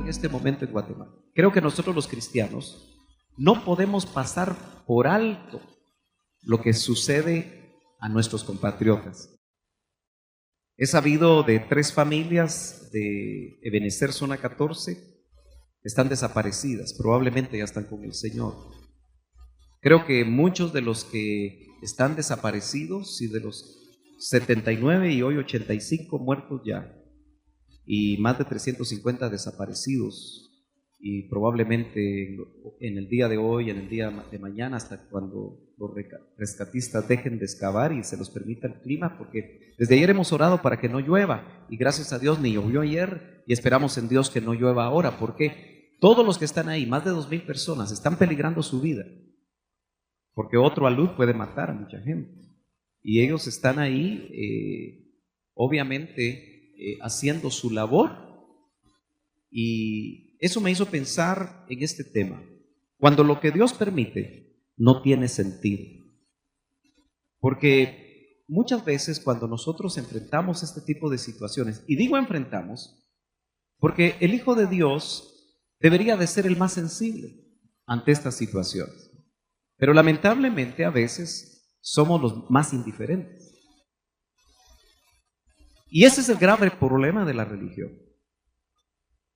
en este momento en Guatemala. Creo que nosotros los cristianos no podemos pasar por alto lo que sucede a nuestros compatriotas. He sabido de 3 familias de Ebenecer Zona 14 que están desaparecidas, probablemente ya están con el Señor. Creo que muchos de los que están desaparecidos y de los 79 y hoy 85 muertos ya, y más de 350 desaparecidos, y probablemente en el día de hoy, en el día de mañana, hasta cuando los rescatistas dejen de excavar y se los permita el clima, porque desde ayer hemos orado para que no llueva, y gracias a Dios ni llovió ayer, y esperamos en Dios que no llueva ahora, porque todos los que están ahí, más de 2,000 personas, están peligrando su vida, porque otro alud puede matar a mucha gente, y ellos están ahí, obviamente, haciendo su labor, y eso me hizo pensar en este tema. Cuando lo que Dios permite no tiene sentido, porque muchas veces cuando nosotros enfrentamos este tipo de situaciones, y digo enfrentamos, porque el Hijo de Dios debería de ser el más sensible ante estas situaciones, pero lamentablemente a veces somos los más indiferentes. Y ese es el grave problema de la religión.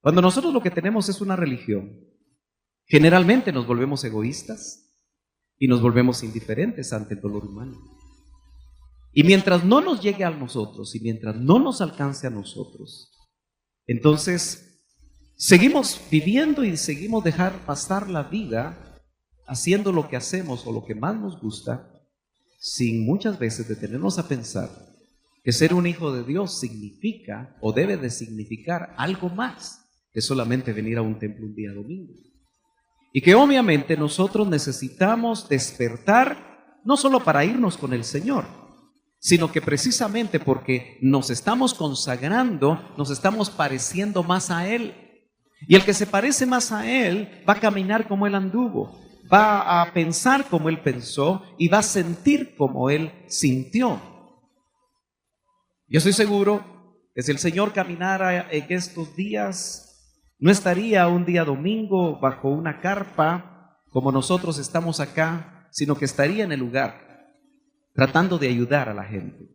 Cuando nosotros lo que tenemos es una religión, generalmente nos volvemos egoístas y nos volvemos indiferentes ante el dolor humano. Y mientras no nos llegue a nosotros y mientras no nos alcance a nosotros, entonces seguimos viviendo y seguimos dejar pasar la vida haciendo lo que hacemos o lo que más nos gusta, sin muchas veces detenernos a pensar que ser un hijo de Dios significa o debe de significar algo más que solamente venir a un templo un día domingo. Y que obviamente nosotros necesitamos despertar no solo para irnos con el Señor, sino que precisamente porque nos estamos consagrando, nos estamos pareciendo más a Él. Y el que se parece más a Él va a caminar como Él anduvo, va a pensar como Él pensó y va a sentir como Él sintió. Yo estoy seguro que si el Señor caminara en estos días, no estaría un día domingo bajo una carpa como nosotros estamos acá, sino que estaría en el lugar tratando de ayudar a la gente.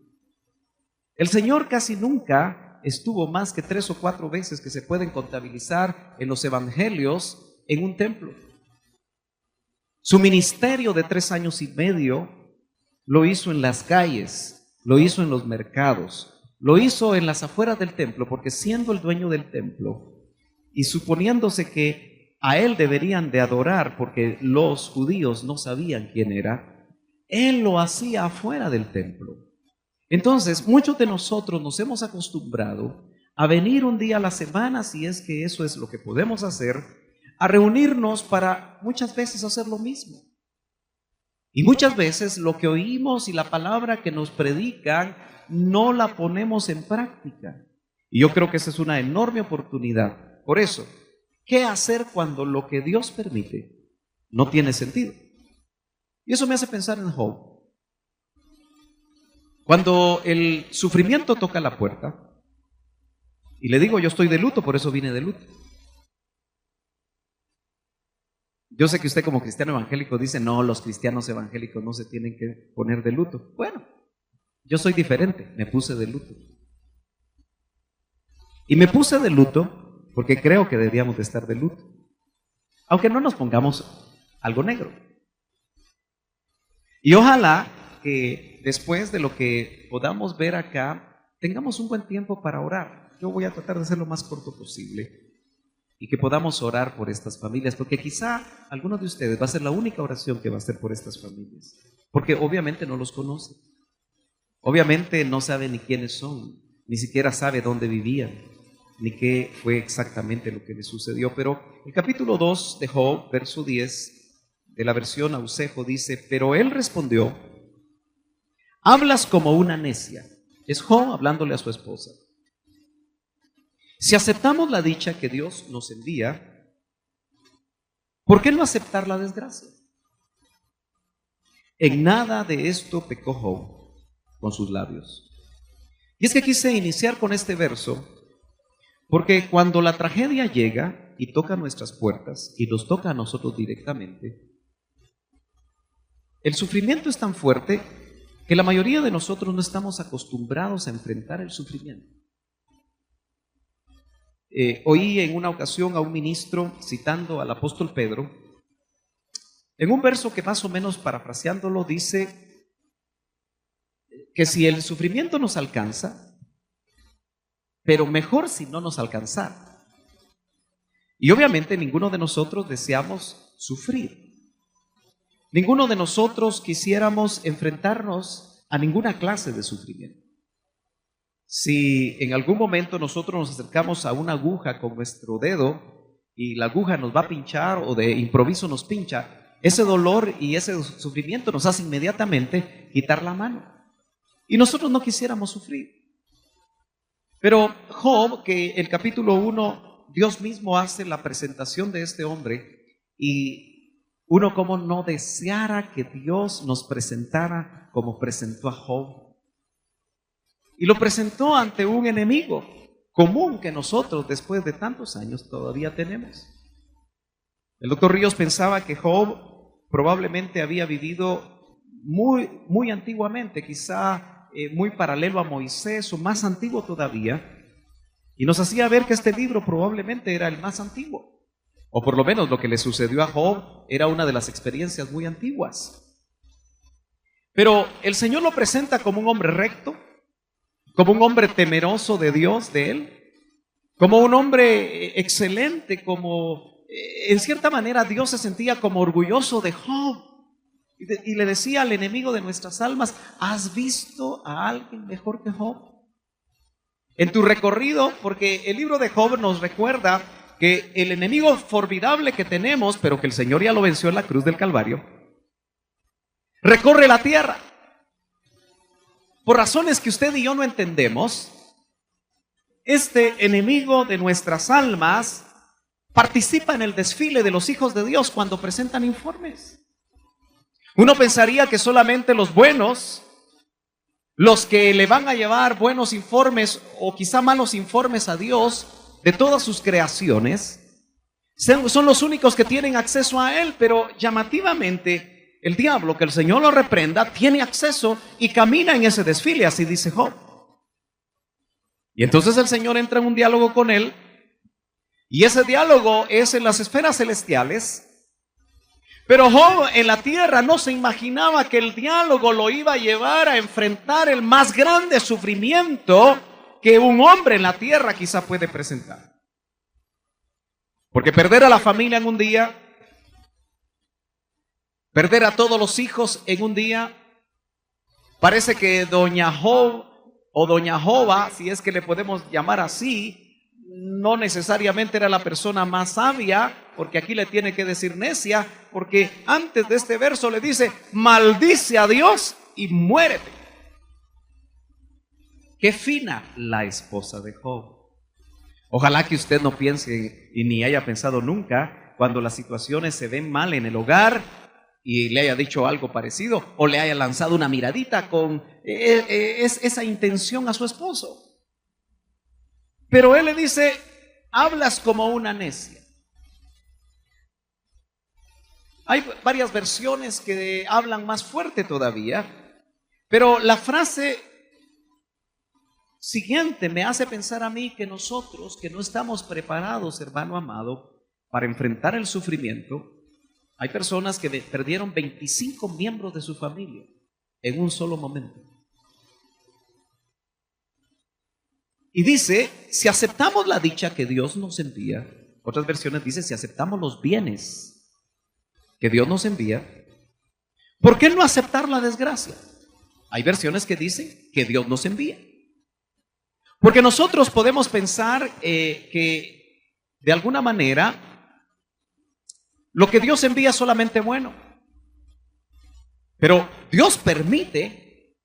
El Señor casi nunca estuvo más que 3 o 4 veces que se pueden contabilizar en los evangelios en un templo. Su ministerio de 3 años y medio lo hizo en las calles, lo hizo en los mercados, lo hizo en las afueras del templo, porque siendo el dueño del templo y suponiéndose que a él deberían de adorar porque los judíos no sabían quién era, él lo hacía afuera del templo. Entonces, muchos de nosotros nos hemos acostumbrado a venir un día a la semana, si es que eso es lo que podemos hacer, a reunirnos para muchas veces hacer lo mismo. Y muchas veces lo que oímos y la palabra que nos predican no la ponemos en práctica. Y yo creo que esa es una enorme oportunidad. Por eso, ¿qué hacer cuando lo que Dios permite no tiene sentido? Y eso me hace pensar en Job. Cuando el sufrimiento toca la puerta, y le digo, yo estoy de luto, por eso vine de luto. Yo sé que usted como cristiano evangélico dice, no, los cristianos evangélicos no se tienen que poner de luto. Bueno, yo soy diferente, me puse de luto. Y me puse de luto porque creo que deberíamos de estar de luto, aunque no nos pongamos algo negro. Y ojalá que después de lo que podamos ver acá, tengamos un buen tiempo para orar. Yo voy a tratar de ser lo más corto posible y que podamos orar por estas familias, porque quizá alguno de ustedes va a ser la única oración que va a hacer por estas familias, porque obviamente no los conoce, obviamente no sabe ni quiénes son, ni siquiera sabe dónde vivían, ni qué fue exactamente lo que le sucedió. Pero el capítulo 2 de Job, verso 10 de la versión Ausejo dice, pero él respondió, hablas como una necia. Es Job hablándole a su esposa. Si aceptamos la dicha que Dios nos envía, ¿por qué no aceptar la desgracia? En nada de esto pecó Job con sus labios. Y es que quise iniciar con este verso porque cuando la tragedia llega, y toca nuestras puertas y nos toca a nosotros directamente, el sufrimiento es tan fuerte que la mayoría de nosotros no estamos acostumbrados a enfrentar el sufrimiento. Oí en una ocasión a un ministro citando al apóstol Pedro, en un verso que más o menos parafraseándolo dice que si el sufrimiento nos alcanza, pero mejor si no nos alcanzara. Y obviamente ninguno de nosotros deseamos sufrir. Ninguno de nosotros quisiéramos enfrentarnos a ninguna clase de sufrimiento. Si en algún momento nosotros nos acercamos a una aguja con nuestro dedo y la aguja nos va a pinchar o de improviso nos pincha, ese dolor y ese sufrimiento nos hace inmediatamente quitar la mano. Y nosotros no quisiéramos sufrir. Pero Job, que el capítulo 1, Dios mismo hace la presentación de este hombre y uno como no deseara que Dios nos presentara como presentó a Job. Y lo presentó ante un enemigo común que nosotros después de tantos años todavía tenemos. El doctor Ríos pensaba que Job probablemente había vivido muy antiguamente, quizá muy paralelo a Moisés o más antiguo todavía. Y nos hacía ver que este libro probablemente era el más antiguo. O por lo menos lo que le sucedió a Job era una de las experiencias muy antiguas. Pero el Señor lo presenta como un hombre recto, como un hombre temeroso de Dios, de Él, como un hombre excelente, como en cierta manera Dios se sentía como orgulloso de Job. Y le decía al enemigo de nuestras almas, ¿has visto a alguien mejor que Job? En tu recorrido, porque el libro de Job nos recuerda que el enemigo formidable que tenemos, pero que el Señor ya lo venció en la cruz del Calvario, recorre la tierra. Por razones que usted y yo no entendemos, este enemigo de nuestras almas participa en el desfile de los hijos de Dios cuando presentan informes. Uno pensaría que solamente los buenos, los que le van a llevar buenos informes o quizá malos informes a Dios de todas sus creaciones, son los únicos que tienen acceso a Él, pero llamativamente el diablo, que el Señor lo reprenda, tiene acceso y camina en ese desfile, así dice Job. Y entonces el Señor entra en un diálogo con él, y ese diálogo es en las esferas celestiales. Pero Job en la tierra no se imaginaba que el diálogo lo iba a llevar a enfrentar el más grande sufrimiento que un hombre en la tierra quizá puede presentar. Porque perder a la familia en un día, perder a todos los hijos en un día, parece que doña Job o doña Joba, si es que le podemos llamar así, no necesariamente era la persona más sabia, porque aquí le tiene que decir necia, porque antes de este verso le dice, maldice a Dios y muérete. Qué fina la esposa de Job. Ojalá que usted no piense y ni haya pensado nunca cuando las situaciones se ven mal en el hogar y le haya dicho algo parecido o le haya lanzado una miradita con esa intención a su esposo. Pero él le dice, hablas como una necia. Hay varias versiones que hablan más fuerte todavía, pero la frase siguiente me hace pensar a mí que nosotros, que no estamos preparados, hermano amado, para enfrentar el sufrimiento, hay personas que perdieron 25 miembros de su familia en un solo momento. Y dice, si aceptamos la dicha que Dios nos envía, otras versiones dicen, si aceptamos los bienes que Dios nos envía, ¿por qué no aceptar la desgracia? Hay versiones que dicen que Dios nos envía. Porque nosotros podemos pensar que de alguna manera lo que Dios envía es solamente bueno. Pero Dios permite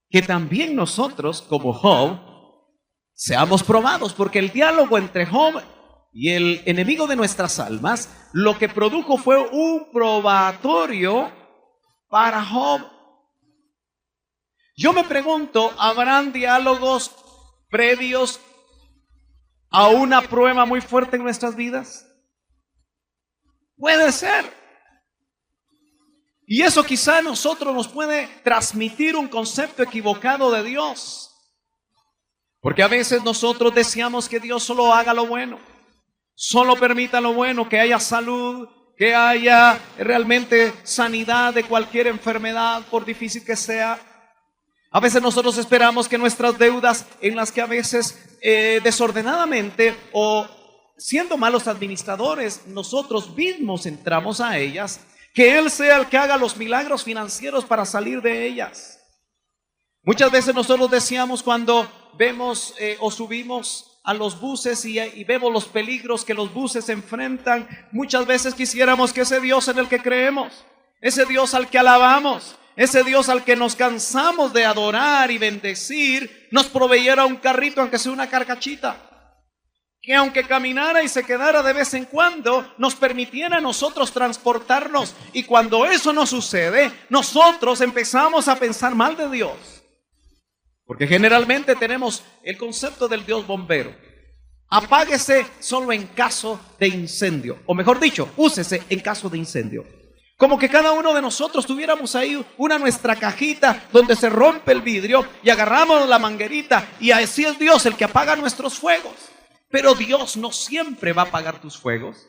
que también nosotros, como Job, seamos probados, porque el diálogo entre Job y el enemigo de nuestras almas, lo que produjo fue un probatorio para Job. Yo me pregunto, ¿habrán diálogos previos a una prueba muy fuerte en nuestras vidas? Puede ser. Y eso quizá a nosotros nos puede transmitir un concepto equivocado de Dios. Porque a veces nosotros deseamos que Dios solo haga lo bueno, solo permita lo bueno, que haya salud, que haya realmente sanidad de cualquier enfermedad, por difícil que sea. A veces nosotros esperamos que nuestras deudas, en las que a veces desordenadamente o siendo malos administradores, nosotros mismos entramos a ellas, que Él sea el que haga los milagros financieros para salir de ellas. Muchas veces nosotros deseamos, cuando vemos o subimos a los buses y vemos los peligros que los buses enfrentan, muchas veces quisiéramos que ese Dios en el que creemos, ese Dios al que alabamos, ese Dios al que nos cansamos de adorar y bendecir, nos proveyera un carrito, aunque sea una carcachita, que aunque caminara y se quedara de vez en cuando, nos permitiera a nosotros transportarnos. Y cuando eso no sucede, nosotros empezamos a pensar mal de Dios. Porque generalmente tenemos el concepto del Dios bombero. Apáguese solo en caso de incendio. O mejor dicho, úsese en caso de incendio. Como que cada uno de nosotros tuviéramos ahí nuestra cajita donde se rompe el vidrio y agarramos la manguerita, y así es Dios el que apaga nuestros fuegos. Pero Dios no siempre va a apagar tus fuegos.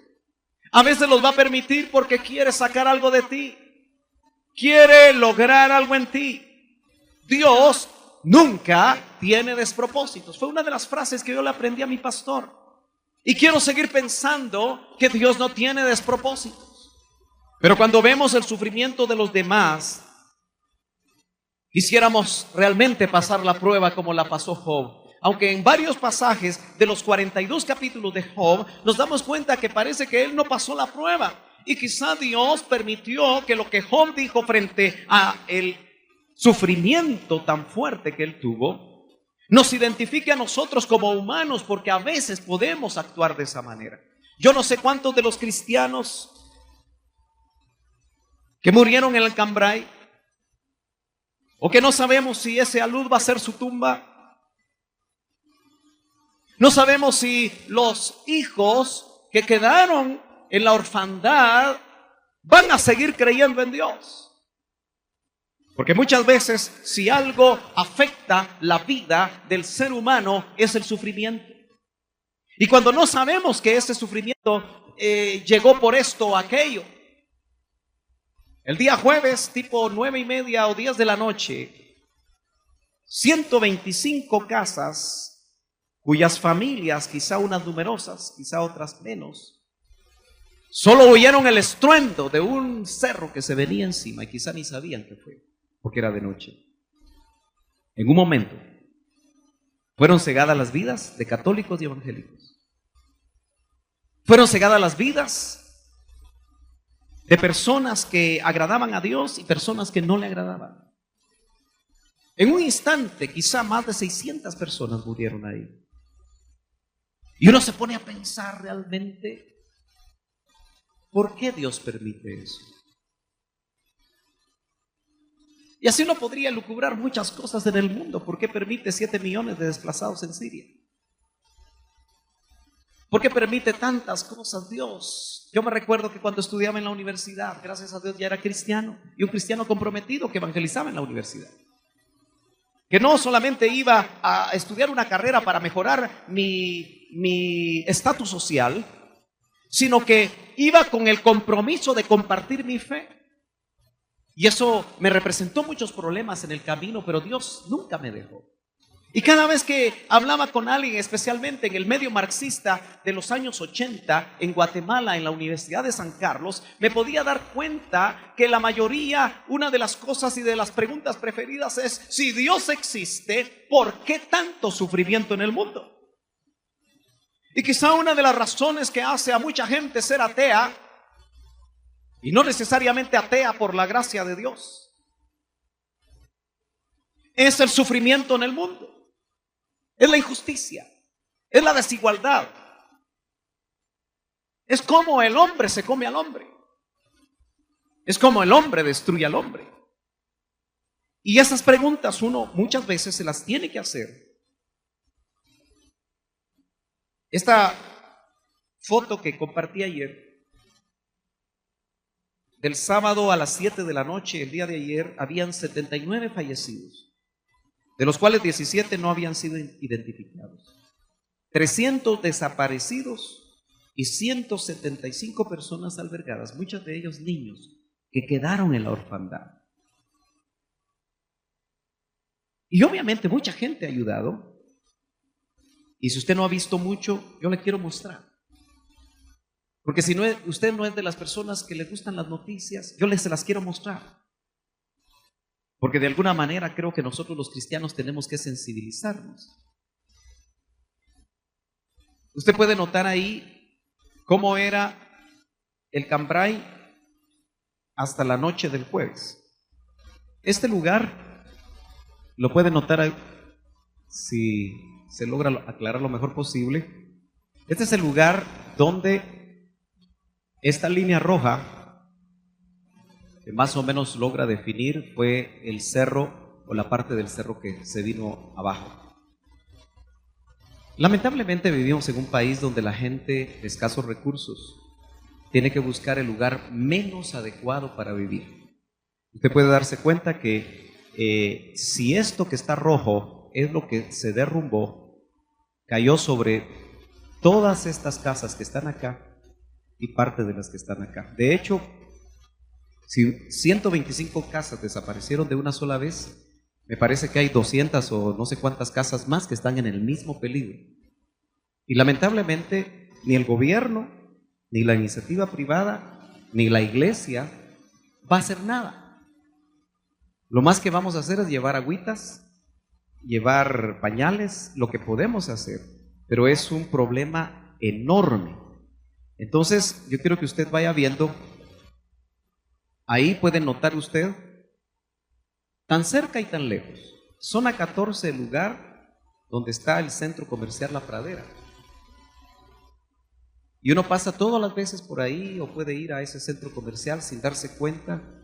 A veces los va a permitir porque quiere sacar algo de ti, quiere lograr algo en ti. Dios nunca tiene despropósitos. Fue una de las frases que yo le aprendí a mi pastor. Y quiero seguir pensando que Dios no tiene despropósitos. Pero cuando vemos el sufrimiento de los demás, quisiéramos realmente pasar la prueba como la pasó Job. Aunque en varios pasajes de los 42 capítulos de Job nos damos cuenta que parece que él no pasó la prueba. Y quizá Dios permitió que lo que Job dijo frente a el sufrimiento tan fuerte que él tuvo, nos identifique a nosotros como humanos, porque a veces podemos actuar de esa manera. Yo no sé cuántos de los cristianos que murieron en el Cambrai, o que no sabemos si ese alud va a ser su tumba. No sabemos si los hijos que quedaron en la orfandad van a seguir creyendo en Dios. Porque muchas veces, si algo afecta la vida del ser humano, es el sufrimiento. Y cuando no sabemos que ese sufrimiento llegó por esto o aquello, el día jueves, tipo 9:30 o 10 de la noche, 125 casas, cuyas familias, quizá unas numerosas, quizá otras menos, solo oyeron el estruendo de un cerro que se venía encima, y quizá ni sabían qué fue, porque era de noche. En un momento fueron cegadas las vidas de católicos y evangélicos. Fueron cegadas las vidas de personas que agradaban a Dios y personas que no le agradaban. En un instante, quizá más de 600 personas murieron ahí. Y uno se pone a pensar realmente, ¿por qué Dios permite eso? Y así uno podría lucubrar muchas cosas en el mundo. ¿Por qué permite 7 millones de desplazados en Siria? ¿Por qué permite tantas cosas Dios? Yo me recuerdo que cuando estudiaba en la universidad, gracias a Dios ya era cristiano, y un cristiano comprometido que evangelizaba en la universidad. Que no solamente iba a estudiar una carrera para mejorar mi estatus social, sino que iba con el compromiso de compartir mi fe. Y eso me representó muchos problemas en el camino, pero Dios nunca me dejó. Y cada vez que hablaba con alguien, especialmente en el medio marxista de los años 80 en Guatemala, en la Universidad de San Carlos, me podía dar cuenta que la mayoría, una de las cosas y de las preguntas preferidas es: si Dios existe, ¿por qué tanto sufrimiento en el mundo? Y quizá una de las razones que hace a mucha gente ser atea, y no necesariamente atea por la gracia de Dios, es el sufrimiento en el mundo. Es la injusticia, es la desigualdad, es como el hombre se come al hombre, es como el hombre destruye al hombre. Y esas preguntas uno muchas veces se las tiene que hacer. Esta foto que compartí ayer del sábado a las 7 de la noche, el día de ayer, habían 79 fallecidos, de los cuales 17 no habían sido identificados, 300 desaparecidos y 175 personas albergadas, muchos de ellos niños, que quedaron en la orfandad. Y obviamente mucha gente ha ayudado. Y si usted no ha visto mucho, yo le quiero mostrar. Porque si usted no es de las personas que le gustan las noticias, yo se las quiero mostrar. Porque de alguna manera creo que nosotros los cristianos tenemos que sensibilizarnos. Usted puede notar ahí cómo era el Cambrai hasta la noche del jueves. Este lugar lo puede notar ahí, si se logra aclarar lo mejor posible. Este es el lugar donde esta línea roja, que más o menos logra definir, fue el cerro o la parte del cerro que se vino abajo. Lamentablemente vivimos en un país donde la gente de escasos recursos tiene que buscar el lugar menos adecuado para vivir. Usted puede darse cuenta que si esto que está rojo es lo que se derrumbó, cayó sobre todas estas casas que están acá y parte de las que están acá. De hecho, si 125 casas desaparecieron de una sola vez, me parece que hay 200 o no sé cuántas casas más que están en el mismo peligro. Y lamentablemente ni el gobierno, ni la iniciativa privada, ni la iglesia va a hacer nada. Lo más que vamos a hacer es llevar agüitas, llevar pañales, lo que podemos hacer, pero es un problema enorme. Entonces yo quiero que usted vaya viendo, ahí puede notar usted, tan cerca y tan lejos, zona 14, el lugar donde está el centro comercial La Pradera, y uno pasa todas las veces por ahí o puede ir a ese centro comercial sin darse cuenta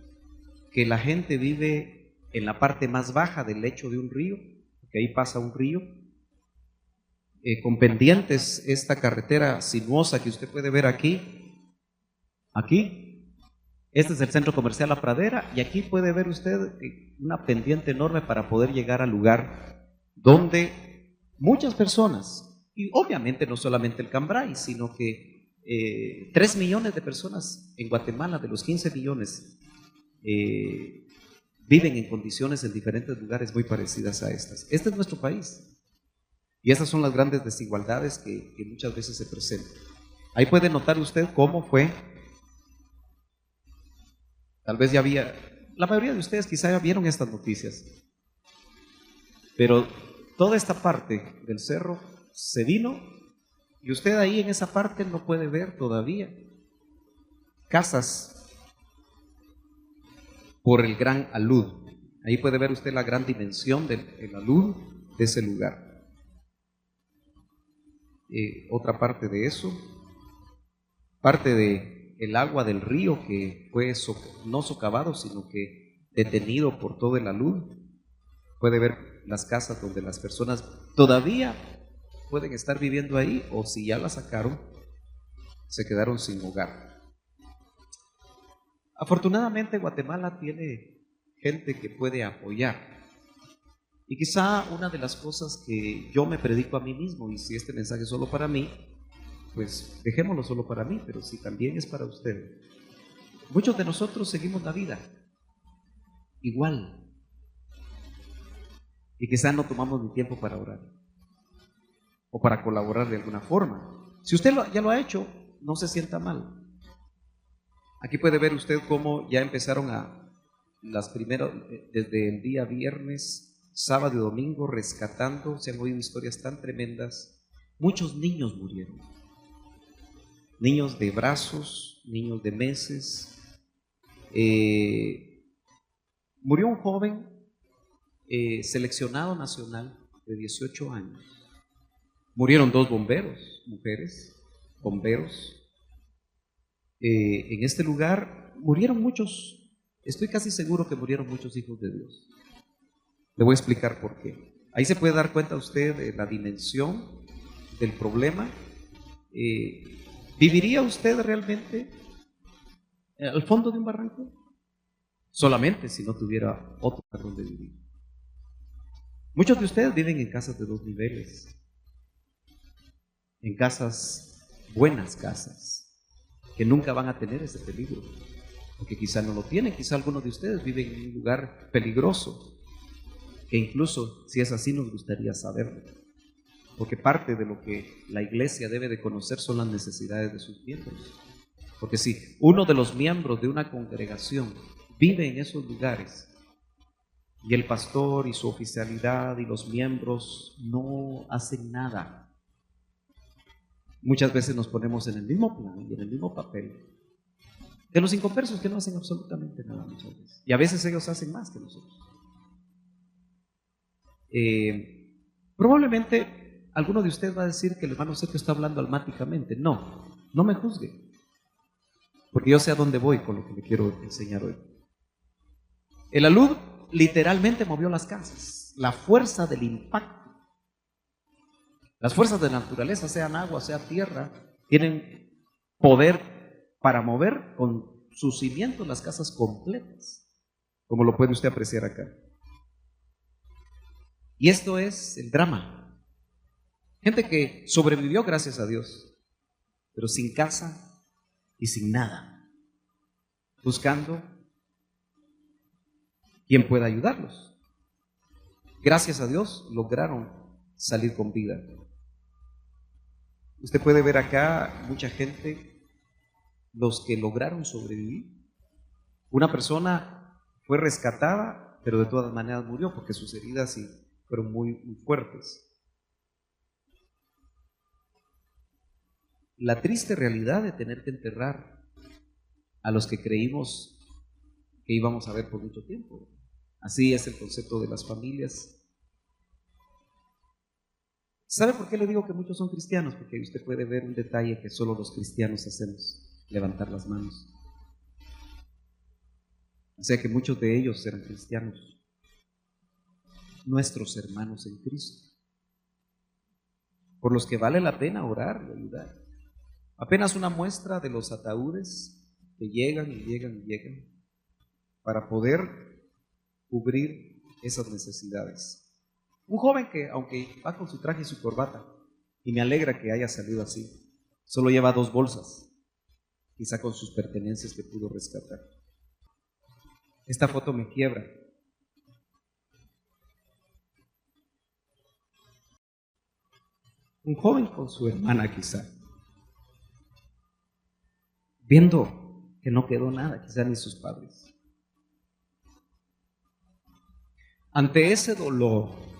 que la gente vive en la parte más baja del lecho de un río, que ahí pasa un río, con pendientes, esta carretera sinuosa que usted puede ver aquí, este es el centro comercial La Pradera, y aquí puede ver usted una pendiente enorme para poder llegar al lugar donde muchas personas, y obviamente no solamente el Cambrai, sino que 3 millones de personas en Guatemala, de los 15 millones, viven en condiciones en diferentes lugares muy parecidas a estas. Este es nuestro país. Y esas son las grandes desigualdades que muchas veces se presentan. Ahí puede notar usted cómo fue. Tal vez ya había, la mayoría de ustedes quizá ya vieron estas noticias, pero toda esta parte del cerro se vino y usted ahí en esa parte no puede ver todavía casas por el gran alud. Ahí puede ver usted la gran dimensión del alud de ese lugar. Otra parte de eso, parte de el agua del río que fue no socavado, sino que detenido por todo el alud. Puede ver las casas donde las personas todavía pueden estar viviendo ahí, o si ya las sacaron, se quedaron sin hogar. Afortunadamente Guatemala tiene gente que puede apoyar. Y quizá una de las cosas que yo me predico a mí mismo, y si este mensaje es solo para mí, pues dejémoslo solo para mí, pero si también es para usted. Muchos de nosotros seguimos la vida igual, y quizá no tomamos ni tiempo para orar o para colaborar de alguna forma. Si usted ya lo ha hecho, no se sienta mal. Aquí puede ver usted cómo ya empezaron las primeras, desde el día viernes, sábado y domingo, rescatando. Se han oído historias tan tremendas. Muchos niños murieron, niños de brazos, niños de meses. Murió un joven seleccionado nacional de 18 años. Murieron 2 bomberos, mujeres, bomberos. En este lugar murieron muchos, estoy casi seguro que murieron muchos hijos de Dios. Le voy a explicar por qué. Ahí se puede dar cuenta usted de la dimensión del problema. ¿Viviría usted realmente al fondo de un barranco, solamente si no tuviera otro lugar donde vivir. Muchos de ustedes viven en casas de 2 niveles, en casas, buenas casas, que nunca van a tener ese peligro, porque quizá no lo tienen, quizá algunos de ustedes viven en un lugar peligroso, que incluso si es así nos gustaría saberlo, porque parte de lo que la iglesia debe de conocer son las necesidades de sus miembros, porque si uno de los miembros de una congregación vive en esos lugares y el pastor y su oficialidad y los miembros no hacen nada, muchas veces nos ponemos en el mismo plan y en el mismo papel de los inconversos que no hacen absolutamente nada muchas veces. Y a veces ellos hacen más que nosotros. Probablemente alguno de ustedes va a decir que el hermano Sergio está hablando almáticamente. No, no me juzgue, porque yo sé a dónde voy con lo que le quiero enseñar hoy. El alud literalmente movió las casas. La fuerza del impacto. Las fuerzas de la naturaleza, sean agua, sea tierra, tienen poder para mover con sus cimientos las casas completas, como lo puede usted apreciar acá. Y esto es el drama. Gente que sobrevivió gracias a Dios, pero sin casa y sin nada, buscando quien pueda ayudarlos. Gracias a Dios lograron salir con vida. Usted puede ver acá mucha gente, los que lograron sobrevivir. Una persona fue rescatada, pero de todas maneras murió porque sus heridas sí fueron muy fuertes. La triste realidad de tener que enterrar a los que creímos que íbamos a ver por mucho tiempo. Así es el concepto de las familias. ¿Sabe por qué le digo que muchos son cristianos? Porque usted puede ver un detalle que solo los cristianos hacemos, levantar las manos. O sea que muchos de ellos eran cristianos, nuestros hermanos en Cristo, por los que vale la pena orar y ayudar. Apenas una muestra de los ataúdes que llegan y llegan y llegan para poder cubrir esas necesidades. Un joven que, aunque va con su traje y su corbata, y me alegra que haya salido así, solo lleva 2 bolsas, quizá con sus pertenencias que pudo rescatar. Esta foto me quiebra. Un joven con su hermana quizá, viendo que no quedó nada, quizá ni sus padres. Ante ese dolor,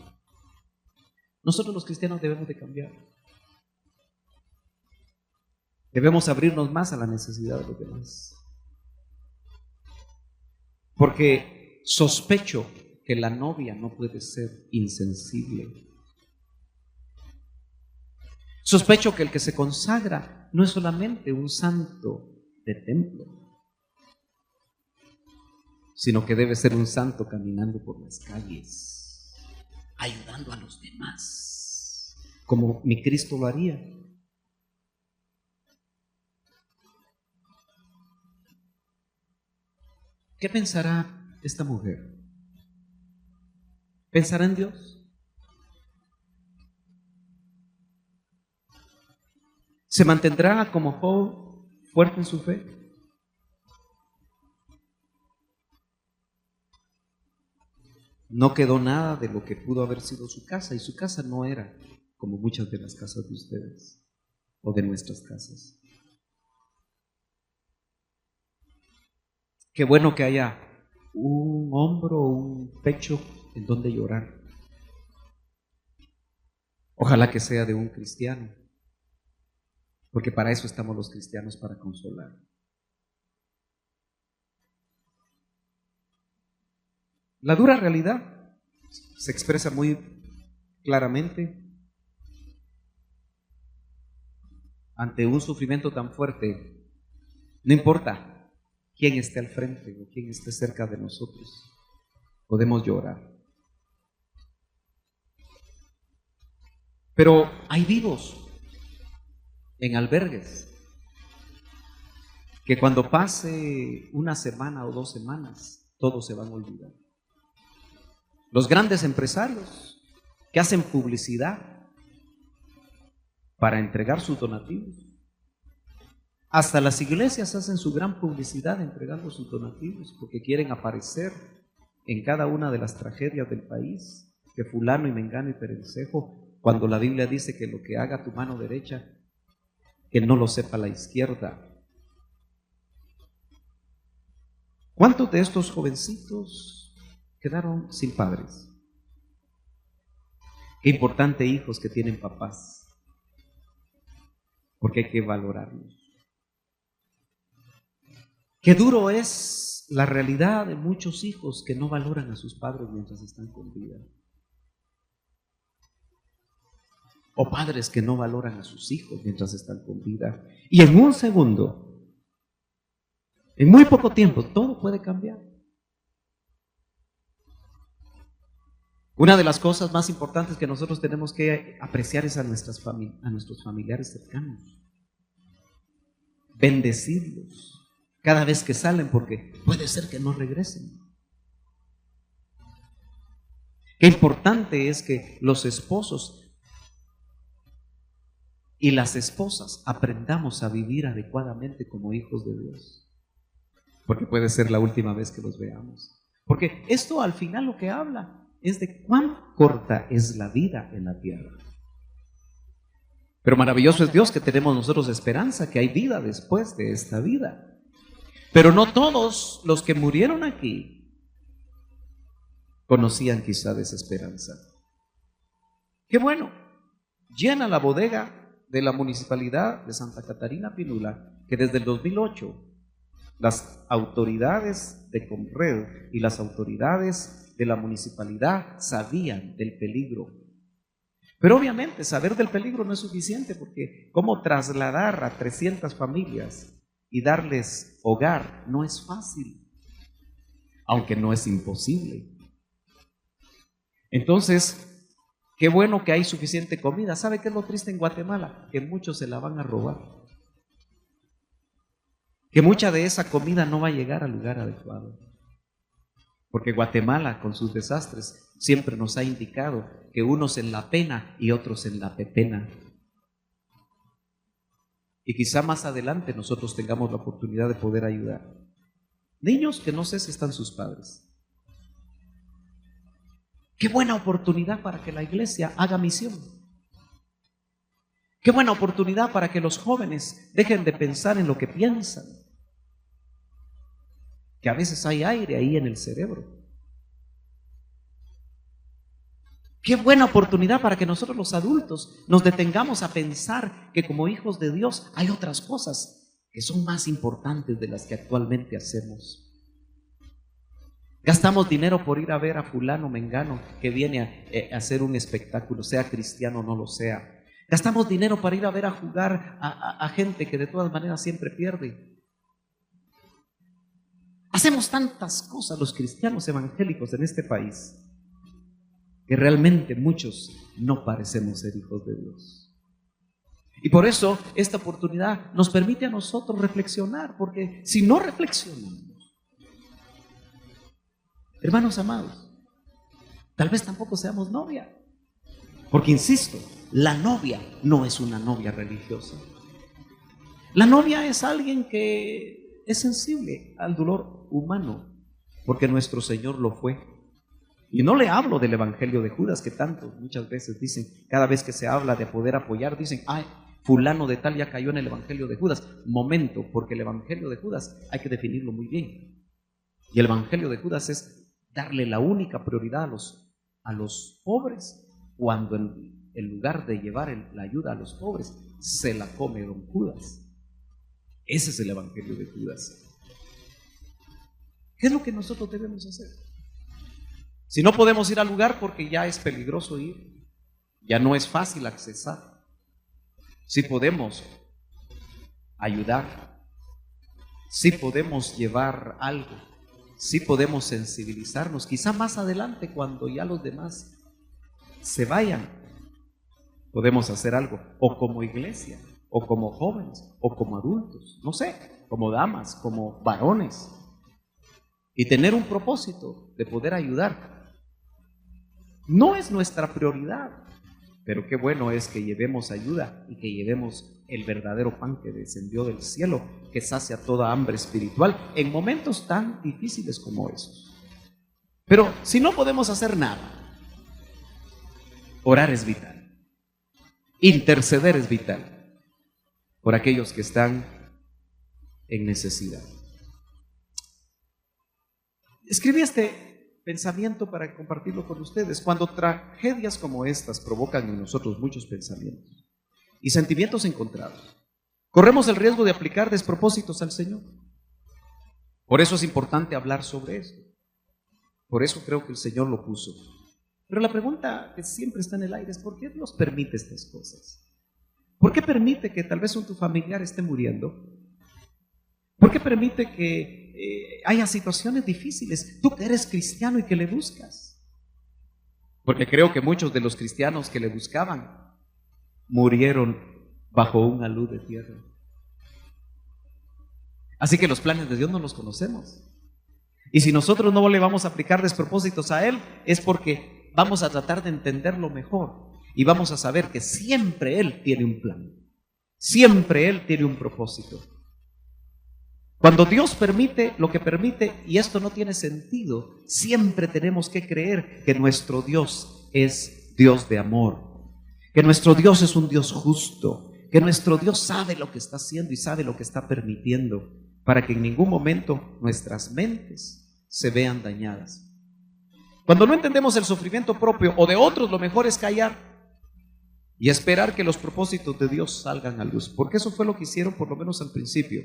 nosotros los cristianos debemos de cambiar. Debemos abrirnos más a la necesidad de los demás. Porque sospecho que la novia no puede ser insensible. Sospecho que el que se consagra no es solamente un santo de templo, sino que debe ser un santo caminando por las calles, ayudando a los demás, como mi Cristo lo haría. ¿Qué pensará esta mujer? ¿Pensará en Dios? ¿Se mantendrá como Job fuerte en su fe? No quedó nada de lo que pudo haber sido su casa, y su casa no era como muchas de las casas de ustedes o de nuestras casas. Qué bueno que haya un hombro o un pecho en donde llorar. Ojalá que sea de un cristiano, porque para eso estamos los cristianos, para consolar. La dura realidad se expresa muy claramente ante un sufrimiento tan fuerte. No importa quién esté al frente o quién esté cerca de nosotros, podemos llorar. Pero hay vivos en albergues, que cuando pase una semana o 2 semanas, todos se van a olvidar. Los grandes empresarios que hacen publicidad para entregar sus donativos, hasta las iglesias hacen su gran publicidad entregando sus donativos porque quieren aparecer en cada una de las tragedias del país, que fulano y mengano y perencejo, cuando la Biblia dice que lo que haga tu mano derecha, que no lo sepa la izquierda. ¿Cuántos de estos jovencitos quedaron sin padres? Qué importante hijos que tienen papás, porque hay que valorarlos. Qué duro es la realidad de muchos hijos que no valoran a sus padres mientras están con vida. O padres que no valoran a sus hijos mientras están con vida. Y en un segundo, en muy poco tiempo, todo puede cambiar. Una de las cosas más importantes que nosotros tenemos que apreciar es a nuestros familiares cercanos. Bendecirlos cada vez que salen, porque puede ser que no regresen. Qué importante es que los esposos y las esposas aprendamos a vivir adecuadamente como hijos de Dios, porque puede ser la última vez que los veamos. Porque esto al final lo que habla es de cuán corta es la vida en la tierra. Pero maravilloso es Dios que tenemos nosotros esperanza, que hay vida después de esta vida. Pero no todos los que murieron aquí conocían quizá de esa esperanza. Qué bueno, llena la bodega de la Municipalidad de Santa Catarina Pinula, que desde el 2008 las autoridades de Conred y las autoridades de la municipalidad sabían del peligro. Pero obviamente saber del peligro no es suficiente, porque cómo trasladar a 300 familias y darles hogar no es fácil, aunque no es imposible. Entonces, qué bueno que hay suficiente comida. ¿Sabe qué es lo triste en Guatemala? Que muchos se la van a robar, que mucha de esa comida no va a llegar al lugar adecuado, porque Guatemala con sus desastres siempre nos ha indicado que unos en la pena y otros en la pepena. Y quizá más adelante nosotros tengamos la oportunidad de poder ayudar. Niños que no sé si están sus padres. Qué buena oportunidad para que la iglesia haga misión. Qué buena oportunidad para que los jóvenes dejen de pensar en lo que piensan. Que a veces hay aire ahí en el cerebro. Qué buena oportunidad para que nosotros los adultos nos detengamos a pensar que como hijos de Dios hay otras cosas que son más importantes de las que actualmente hacemos. Gastamos dinero por ir a ver a fulano mengano que viene a hacer un espectáculo, sea cristiano o no lo sea. Gastamos dinero para ir a ver a jugar a gente que de todas maneras siempre pierde. Hacemos tantas cosas los cristianos evangélicos en este país que realmente muchos no parecemos ser hijos de Dios. Y por eso esta oportunidad nos permite a nosotros reflexionar, porque si no reflexionamos, hermanos amados, tal vez tampoco seamos novia. Porque insisto, la novia no es una novia religiosa. La novia es alguien que es sensible al dolor humano, porque nuestro Señor lo fue. Y no le hablo del evangelio de Judas, que tanto muchas veces dicen, cada vez que se habla de poder apoyar, dicen, ay, fulano de tal ya cayó en el evangelio de Judas. Momento, porque el evangelio de Judas hay que definirlo muy bien. Y el evangelio de Judas es darle la única prioridad a los pobres, cuando en lugar de llevar la ayuda a los pobres, se la come don Judas. Ese es el evangelio de Judas. ¿Qué es lo que nosotros debemos hacer? Si no podemos ir al lugar porque ya es peligroso ir, ya no es fácil accesar, si podemos ayudar, si podemos llevar algo, si podemos sensibilizarnos, quizá más adelante cuando ya los demás se vayan, podemos hacer algo, o como iglesia, o como jóvenes, o como adultos, no sé, como damas, como varones, y tener un propósito de poder ayudar. No es nuestra prioridad, pero qué bueno es que llevemos ayuda y que llevemos el verdadero pan que descendió del cielo, que sacia toda hambre espiritual en momentos tan difíciles como esos. Pero si no podemos hacer nada, orar es vital, interceder es vital por aquellos que están en necesidad. Escribí este pensamiento para compartirlo con ustedes. Cuando tragedias como estas provocan en nosotros muchos pensamientos y sentimientos encontrados, corremos el riesgo de aplicar despropósitos al Señor. Por eso es importante hablar sobre esto. Por eso creo que el Señor lo puso. Pero la pregunta que siempre está en el aire es: ¿por qué Dios permite estas cosas? ¿Por qué permite que tal vez tu familiar esté muriendo? ¿Por qué permite que haya situaciones difíciles? Tú que eres cristiano y que le buscas. Porque creo que muchos de los cristianos que le buscaban murieron bajo una luz de tierra. Así que los planes de Dios no los conocemos. Y si nosotros no le vamos a aplicar despropósitos a Él, es porque vamos a tratar de entenderlo mejor. Y vamos a saber que siempre Él tiene un plan. Siempre Él tiene un propósito. Cuando Dios permite lo que permite, y esto no tiene sentido, siempre tenemos que creer que nuestro Dios es Dios de amor, que nuestro Dios es un Dios justo, que nuestro Dios sabe lo que está haciendo y sabe lo que está permitiendo, para que en ningún momento nuestras mentes se vean dañadas. Cuando no entendemos el sufrimiento propio o de otros, lo mejor es callar y esperar que los propósitos de Dios salgan a luz, porque eso fue lo que hicieron por lo menos al principio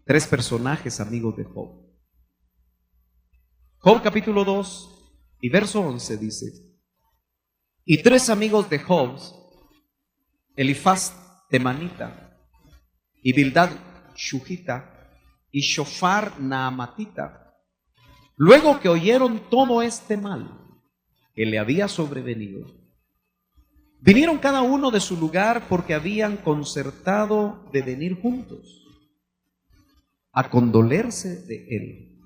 3 personajes amigos de Job. Job capítulo 2 y verso 11 dice: y 3 amigos de Job, Elifaz temanita, y Bildad shujita, y Shofar naamatita, luego que oyeron todo este mal que le había sobrevenido, vinieron cada uno de su lugar, porque habían concertado de venir juntos a condolerse de él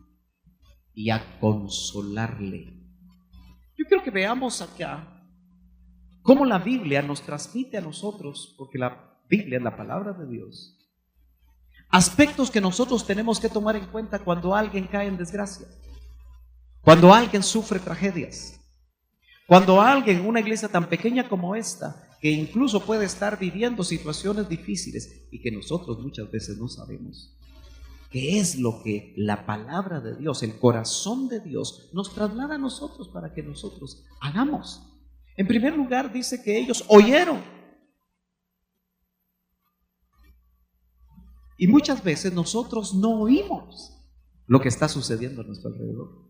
y a consolarle. Yo quiero que veamos acá cómo la Biblia nos transmite a nosotros, porque la Biblia es la palabra de Dios, aspectos que nosotros tenemos que tomar en cuenta cuando alguien cae en desgracia, cuando alguien sufre tragedias, cuando alguien en una iglesia tan pequeña como esta, que incluso puede estar viviendo situaciones difíciles y que nosotros muchas veces no sabemos qué es lo que la palabra de Dios, el corazón de Dios, nos traslada a nosotros para que nosotros hagamos. En primer lugar, dice que ellos oyeron. Y muchas veces nosotros no oímos lo que está sucediendo a nuestro alrededor.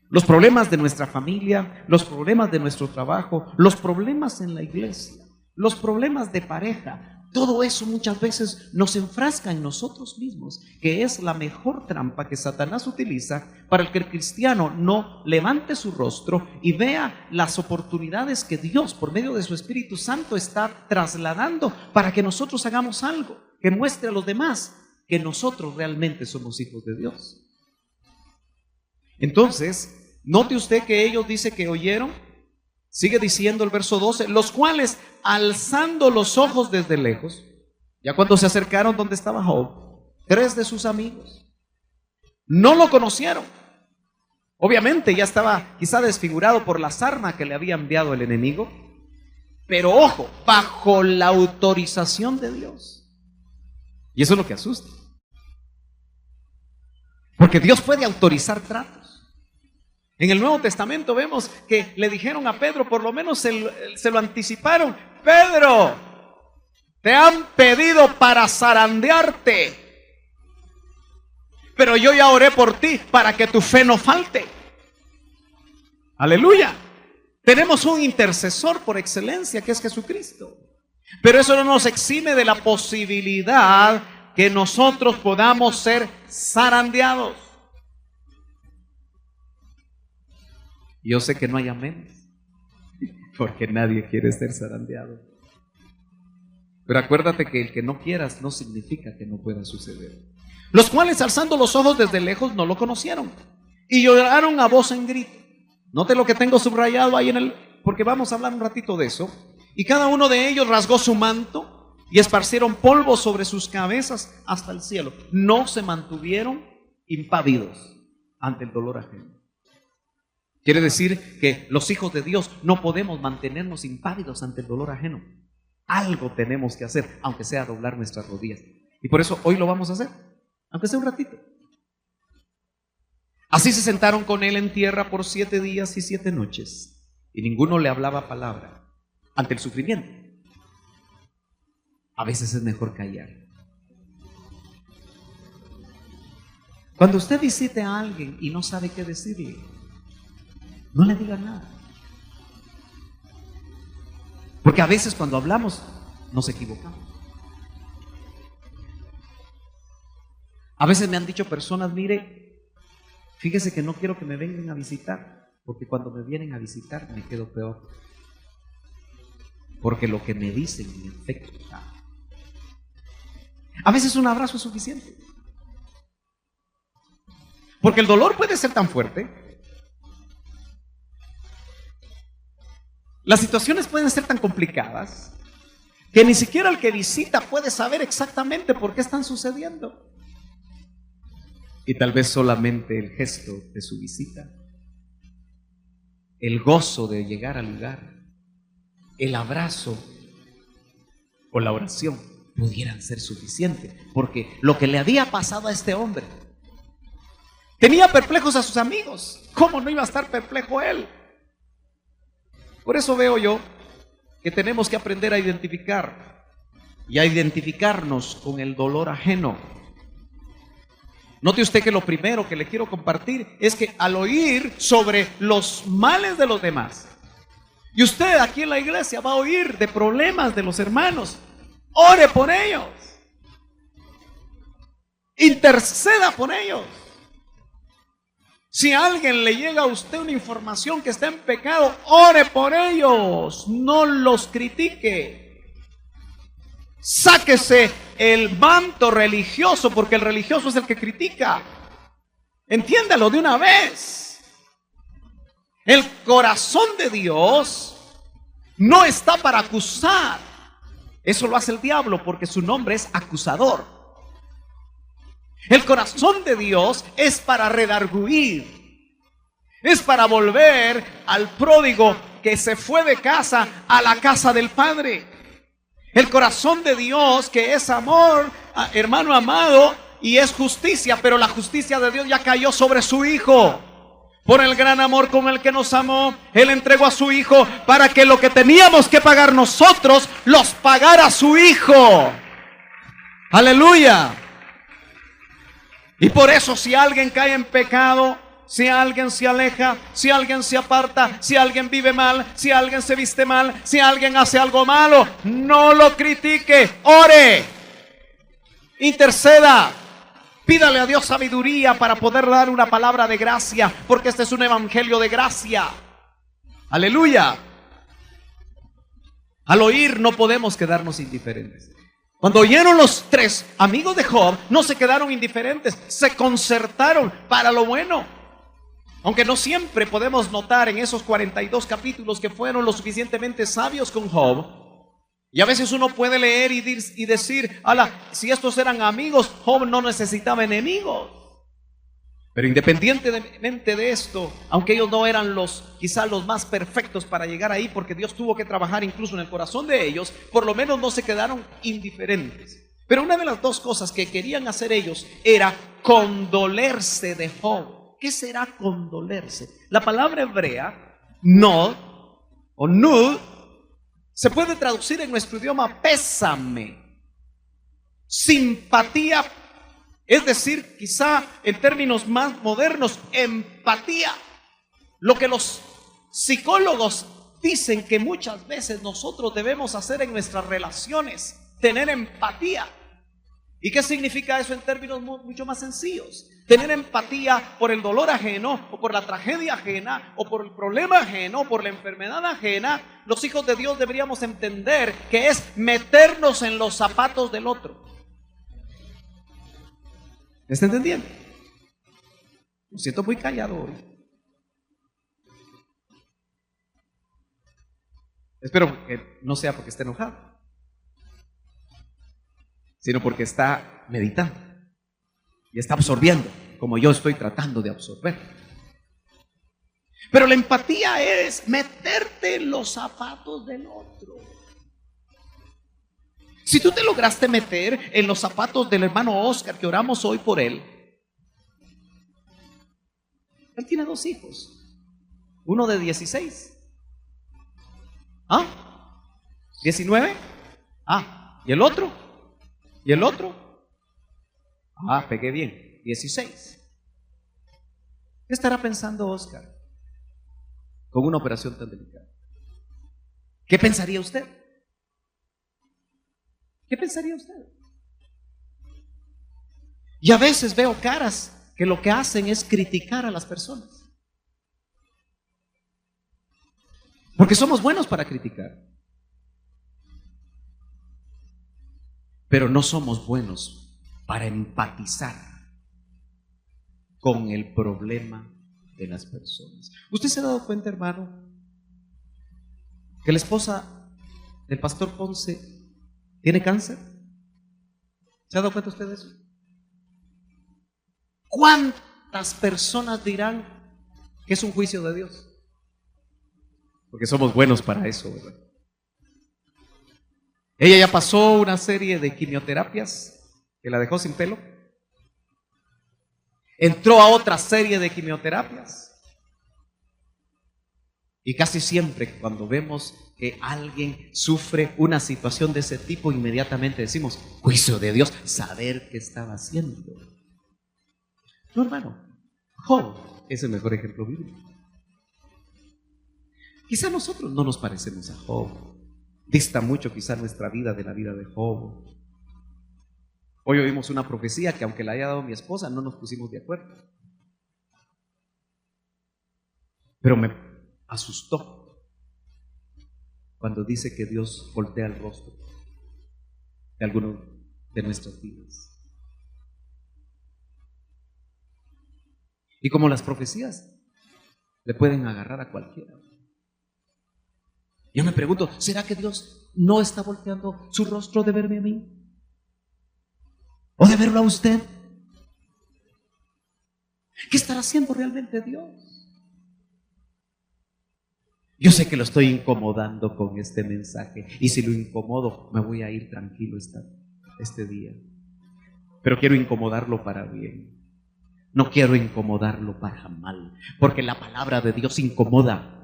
Los problemas de nuestra familia, los problemas de nuestro trabajo, los problemas en la iglesia, los problemas de pareja, todo eso muchas veces nos enfrasca en nosotros mismos, que es la mejor trampa que Satanás utiliza para que el cristiano no levante su rostro y vea las oportunidades que Dios, por medio de su Espíritu Santo, está trasladando para que nosotros hagamos algo que muestre a los demás que nosotros realmente somos hijos de Dios. Entonces, note usted que ellos dice que oyeron. Sigue diciendo el verso 12, los cuales, alzando los ojos desde lejos, ya cuando se acercaron donde estaba Job, 3 de sus amigos no lo conocieron. Obviamente ya estaba quizá desfigurado por la sarna que le había enviado el enemigo, pero ojo, bajo la autorización de Dios. Y eso es lo que asusta, porque Dios puede autorizar tratos. En el Nuevo Testamento vemos que le dijeron a Pedro, por lo menos se lo anticiparon: Pedro, te han pedido para zarandearte, pero yo ya oré por ti para que tu fe no falte. Aleluya. Tenemos un intercesor por excelencia, que es Jesucristo. Pero eso no nos exime de la posibilidad que nosotros podamos ser zarandeados. Yo sé que no hay amén, porque nadie quiere ser zarandeado. Pero acuérdate que el que no quieras no significa que no pueda suceder. Los cuales, alzando los ojos desde lejos, no lo conocieron y lloraron a voz en grito. Note lo que tengo subrayado ahí porque vamos a hablar un ratito de eso. Y cada uno de ellos rasgó su manto y esparcieron polvo sobre sus cabezas hasta el cielo. No se mantuvieron impávidos ante el dolor ajeno. Quiere decir que los hijos de Dios no podemos mantenernos impávidos ante el dolor ajeno. Algo tenemos que hacer, aunque sea doblar nuestras rodillas. Y por eso hoy lo vamos a hacer, aunque sea un ratito. Así se sentaron con él en tierra por 7 días y 7 noches, y ninguno le hablaba palabra ante el sufrimiento. A veces es mejor callar. Cuando usted visite a alguien y no sabe qué decirle, no le diga nada. Porque a veces cuando hablamos nos equivocamos. A veces me han dicho personas, mire, fíjese que no quiero que me vengan a visitar, porque cuando me vienen a visitar me quedo peor. Porque lo que me dicen me afecta. A veces un abrazo es suficiente. Porque el dolor puede ser tan fuerte. Las situaciones pueden ser tan complicadas que ni siquiera el que visita puede saber exactamente por qué están sucediendo. Y tal vez solamente el gesto de su visita, el gozo de llegar al lugar, el abrazo o la oración pudieran ser suficientes, porque lo que le había pasado a este hombre tenía perplejos a sus amigos. ¿Cómo no iba a estar perplejo él? Por eso veo yo que tenemos que aprender a identificar y a identificarnos con el dolor ajeno. Note usted que lo primero que le quiero compartir es que al oír sobre los males de los demás, y usted aquí en la iglesia va a oír de problemas de los hermanos, ore por ellos, interceda por ellos. Si a alguien le llega a usted una información que está en pecado, ore por ellos, no los critique. Sáquese el manto religioso, porque el religioso es el que critica. Entiéndalo de una vez. El corazón de Dios no está para acusar. Eso lo hace el diablo, porque su nombre es acusador. El corazón de Dios es para redarguir, es para volver al pródigo que se fue de casa a la casa del Padre. El corazón de Dios, que es amor, hermano amado, y es justicia, pero la justicia de Dios ya cayó sobre su Hijo. Por el gran amor con el que nos amó, Él entregó a su Hijo para que lo que teníamos que pagar nosotros, los pagara su Hijo. Aleluya. Y por eso si alguien cae en pecado, si alguien se aleja, si alguien se aparta, si alguien vive mal, si alguien se viste mal, si alguien hace algo malo, no lo critique, ore, interceda, pídale a Dios sabiduría para poder dar una palabra de gracia, porque este es un evangelio de gracia. Aleluya. Al oír no podemos quedarnos indiferentes. Cuando oyeron los 3 amigos de Job, no se quedaron indiferentes, se concertaron para lo bueno. Aunque no siempre podemos notar en esos 42 capítulos que fueron lo suficientemente sabios con Job. Y a veces uno puede leer y decir, ala, si estos eran amigos, Job no necesitaba enemigos. Pero independientemente de esto, aunque ellos no eran quizás los más perfectos para llegar ahí, porque Dios tuvo que trabajar incluso en el corazón de ellos, por lo menos no se quedaron indiferentes. Pero una de las 2 cosas que querían hacer ellos era condolerse de Job. ¿Qué será condolerse? La palabra hebrea, nod o nud, se puede traducir en nuestro idioma pésame, simpatía, es decir, quizá en términos más modernos, empatía. Lo que los psicólogos dicen que muchas veces nosotros debemos hacer en nuestras relaciones, tener empatía. ¿Y qué significa eso en términos mucho más sencillos? Tener empatía por el dolor ajeno, o por la tragedia ajena, o por el problema ajeno, o por la enfermedad ajena. Los hijos de Dios deberíamos entender que es meternos en los zapatos del otro. ¿Me está entendiendo? Me siento muy callado hoy. Espero que no sea porque esté enojado, sino porque está meditando y está absorbiendo, como yo estoy tratando de absorber. Pero la empatía es meterte en los zapatos del otro. Si tú te lograste meter en los zapatos del hermano Oscar, que oramos hoy por él. Él tiene 2 hijos, uno de 16. ¿Ah? ¿19? ¿Y el otro? ¿Y el otro? Pegué bien, 16. ¿Qué estará pensando Oscar con una operación tan delicada? ¿Qué pensaría usted? ¿Qué pensaría usted? Y a veces veo caras que lo que hacen es criticar a las personas. Porque somos buenos para criticar, pero no somos buenos para empatizar con el problema de las personas. ¿Usted se ha dado cuenta, hermano, que la esposa del pastor Ponce tiene cáncer? ¿Se ha dado cuenta usted de eso? ¿Cuántas personas dirán que es un juicio de Dios? Porque somos buenos para eso, ¿verdad? Ella ya pasó una serie de quimioterapias que la dejó sin pelo. Entró a otra serie de quimioterapias. Y casi siempre cuando vemos que alguien sufre una situación de ese tipo, inmediatamente decimos, juicio de Dios, saber qué estaba haciendo. No, hermano, Job es el mejor ejemplo bíblico. Quizá nosotros no nos parecemos a Job. Dista mucho quizá nuestra vida de la vida de Job. Hoy oímos una profecía que aunque la haya dado mi esposa, no nos pusimos de acuerdo. Pero me asustó cuando dice que Dios voltea el rostro de alguno de nuestras vidas. Y como las profecías le pueden agarrar a cualquiera. Yo me pregunto, ¿será que Dios no está volteando su rostro de verme a mí? ¿O de verlo a usted? ¿Qué estará haciendo realmente Dios? Yo sé que lo estoy incomodando con este mensaje, y si lo incomodo, me voy a ir tranquilo este día. Pero quiero incomodarlo para bien. No quiero incomodarlo para mal, porque la palabra de Dios incomoda.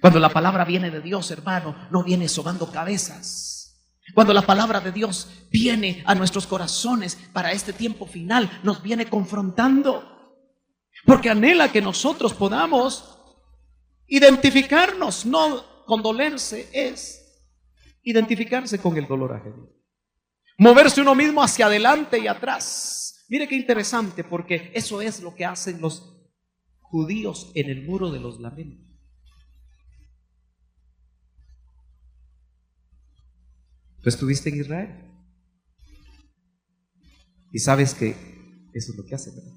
Cuando la palabra viene de Dios, hermano, no viene sobando cabezas. Cuando la palabra de Dios viene a nuestros corazones para este tiempo final, nos viene confrontando. Porque anhela que nosotros podamos identificarnos, no condolerse, es identificarse con el dolor ajeno. Moverse uno mismo hacia adelante y atrás. Mire qué interesante, porque eso es lo que hacen los judíos en el muro de los lamentos. Tú estuviste en Israel y sabes que eso es lo que hacen, ¿verdad?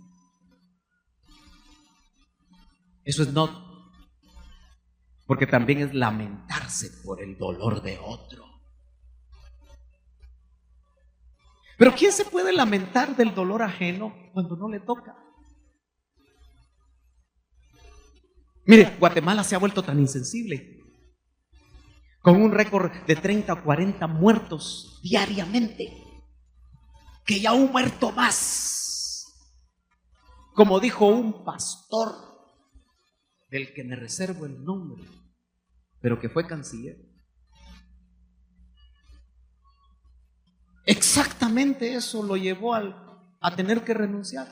Eso es no, porque también es lamentarse por el dolor de otro. Pero ¿quién se puede lamentar del dolor ajeno cuando no le toca? Mire, Guatemala se ha vuelto tan insensible, con un récord de 30 o 40 muertos diariamente, que ya un muerto más, como dijo un pastor del que me reservo el nombre, pero que fue canciller. Exactamente eso lo llevó a tener que renunciar,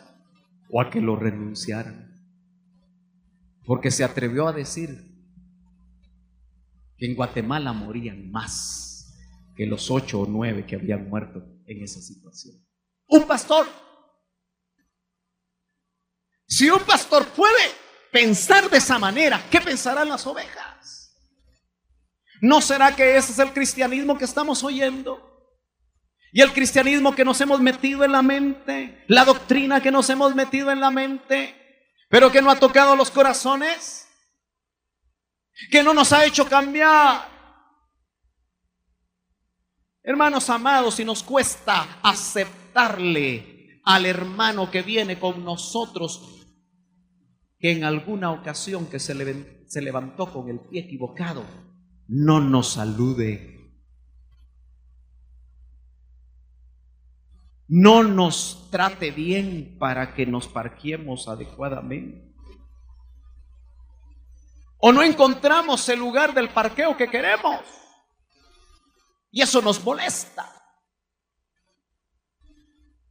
o a que lo renunciaran, porque se atrevió a decir que en Guatemala morían más que los 8 o 9 que habían muerto en esa situación. Un pastor. Si un pastor puede pensar de esa manera, ¿qué pensarán las ovejas? ¿No será que ese es el cristianismo que estamos oyendo? Y el cristianismo que nos hemos metido en la mente, la doctrina que nos hemos metido en la mente, pero que no ha tocado los corazones, que no nos ha hecho cambiar. Hermanos amados, si nos cuesta aceptarle al hermano que viene con nosotros, que en alguna ocasión que se levantó con el pie equivocado, no nos salude, no nos trate bien para que nos parquemos adecuadamente, o no encontramos el lugar del parqueo que queremos, y eso nos molesta.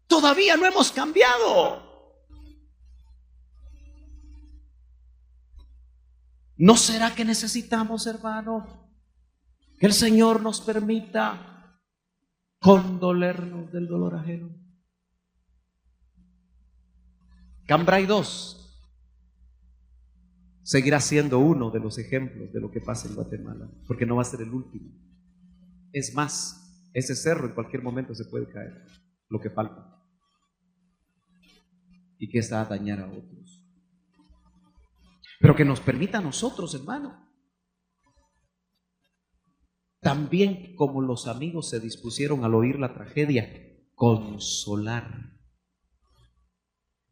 Todavía no hemos cambiado. ¿No será que necesitamos, hermano, que el Señor nos permita condolernos del dolor ajeno? Cambrai 2 seguirá siendo uno de los ejemplos de lo que pasa en Guatemala, porque no va a ser el último. Es más, ese cerro en cualquier momento se puede caer, lo que falta. Y que está a dañar a otros. Pero que nos permita a nosotros, hermano, también como los amigos se dispusieron al oír la tragedia, consolar.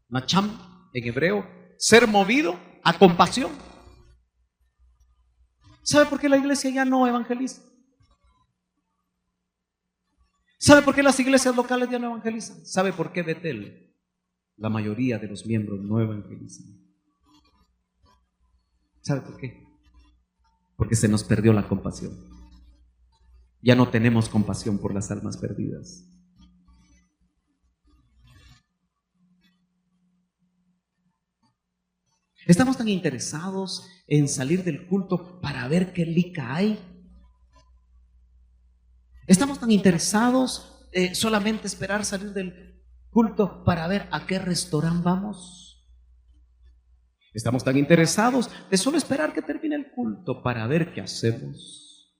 Macham, en hebreo, ser movido a compasión. ¿Sabe por qué la iglesia ya no evangeliza? ¿Sabe por qué las iglesias locales ya no evangelizan? ¿Sabe por qué Betel, la mayoría de los miembros no evangelizan? ¿Sabe por qué? Porque se nos perdió la compasión. Ya no tenemos compasión por las almas perdidas. Estamos tan interesados en salir del culto para ver qué lica hay. Estamos tan interesados solamente esperar salir del culto para ver a qué restaurante vamos. Estamos tan interesados de solo esperar que termine el culto para ver qué hacemos.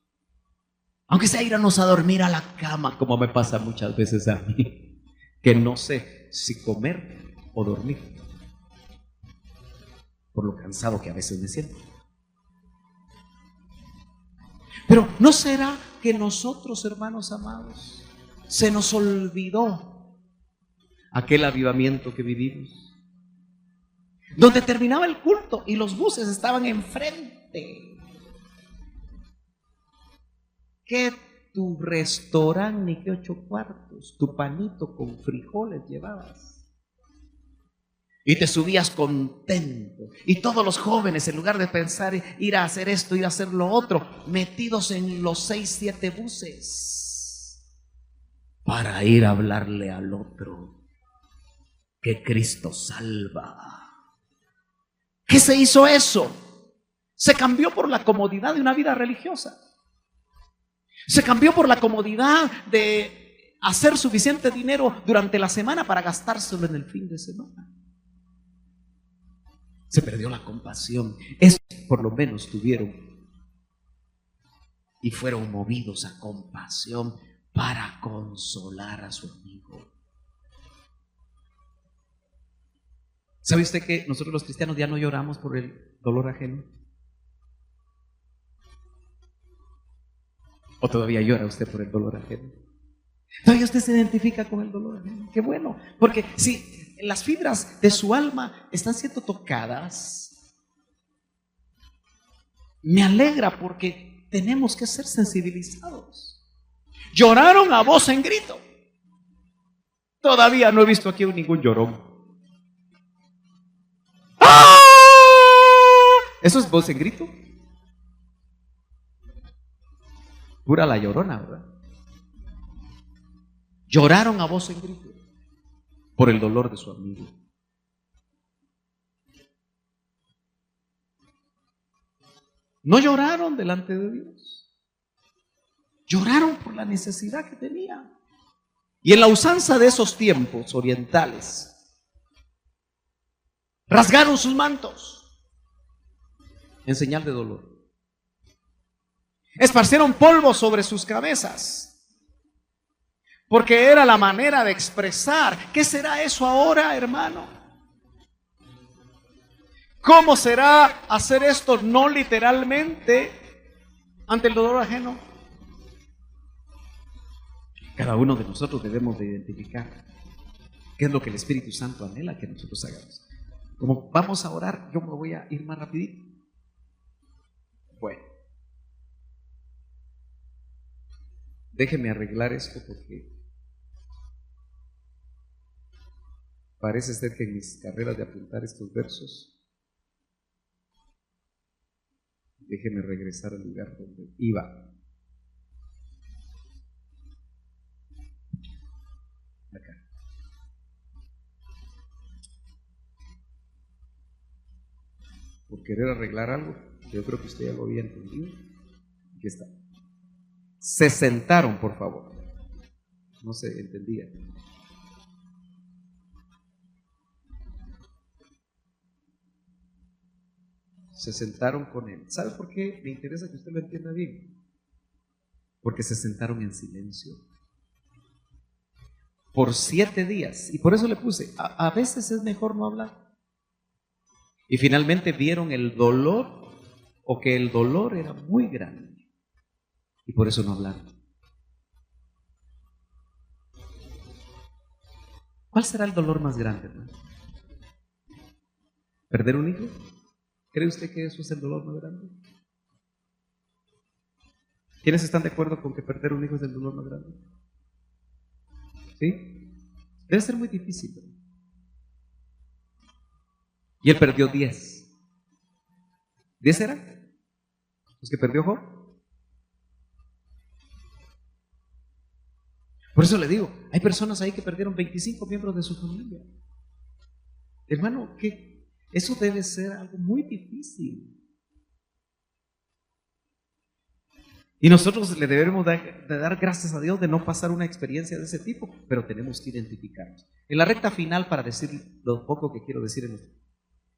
Aunque sea irnos a dormir a la cama, como me pasa muchas veces a mí, que no sé si comer o dormir, por lo cansado que a veces me siento. Pero ¿no será que nosotros, hermanos amados, se nos olvidó aquel avivamiento que vivimos? Donde terminaba el culto y los buses estaban enfrente. Que tu restaurante ni que 8 cuartos, tu panito con frijoles llevabas. Y te subías contento. Y todos los jóvenes, en lugar de pensar ir a hacer esto, ir a hacer lo otro, metidos en los 6, 7 buses para ir a hablarle al otro que Cristo salva. ¿Qué se hizo eso? Se cambió por la comodidad de una vida religiosa. Se cambió por la comodidad de hacer suficiente dinero durante la semana para gastárselo en el fin de semana. Se perdió la compasión. Eso por lo menos tuvieron y fueron movidos a compasión para consolar a su amigo. ¿Sabe usted que nosotros los cristianos ya no lloramos por el dolor ajeno? ¿O todavía llora usted por el dolor ajeno? ¿Todavía usted se identifica con el dolor ajeno? Qué bueno, porque si las fibras de su alma están siendo tocadas, me alegra porque tenemos que ser sensibilizados. Lloraron a voz en grito. Todavía no he visto aquí ningún llorón. ¡Ah! ¿Eso es voz en grito? Pura la llorona, ¿verdad? Lloraron a voz en grito por el dolor de su amigo. No lloraron delante de Dios. Lloraron por la necesidad que tenían. Y en la usanza de esos tiempos orientales, rasgaron sus mantos en señal de dolor. Esparcieron polvo sobre sus cabezas, porque era la manera de expresar. ¿Qué será eso ahora, hermano? ¿Cómo será hacer esto no literalmente ante el dolor ajeno? Cada uno de nosotros debemos de identificar qué es lo que el Espíritu Santo anhela que nosotros hagamos. Como vamos a orar, yo me voy a ir más rapidito. Bueno, déjeme arreglar esto porque parece ser que en mis carreras de apuntar estos versos, déjeme regresar al lugar donde iba. Acá. Por querer arreglar algo, yo creo que usted ya lo había entendido. Aquí está. Se sentaron, por favor. No se entendía. Se sentaron con él. ¿Sabe por qué me interesa que usted lo entienda bien? Porque se sentaron en silencio por 7 días. Y por eso le puse, a veces es mejor no hablar. Y finalmente vieron el dolor, o que el dolor era muy grande. Y por eso no hablaron. ¿Cuál será el dolor más grande, hermano? ¿Perder un hijo? ¿Cree usted que eso es el dolor más grande? ¿Quiénes están de acuerdo con que perder un hijo es el dolor más grande? ¿Sí? Debe ser muy difícil. Y él perdió 10. ¿10 eran los que perdió Job? Por eso le digo, hay personas ahí que perdieron 25 miembros de su familia. Hermano, ¿qué? Eso debe ser algo muy difícil. Y nosotros le debemos de dar gracias a Dios de no pasar una experiencia de ese tipo, pero tenemos que identificarnos. En la recta final, para decir lo poco que quiero decir en los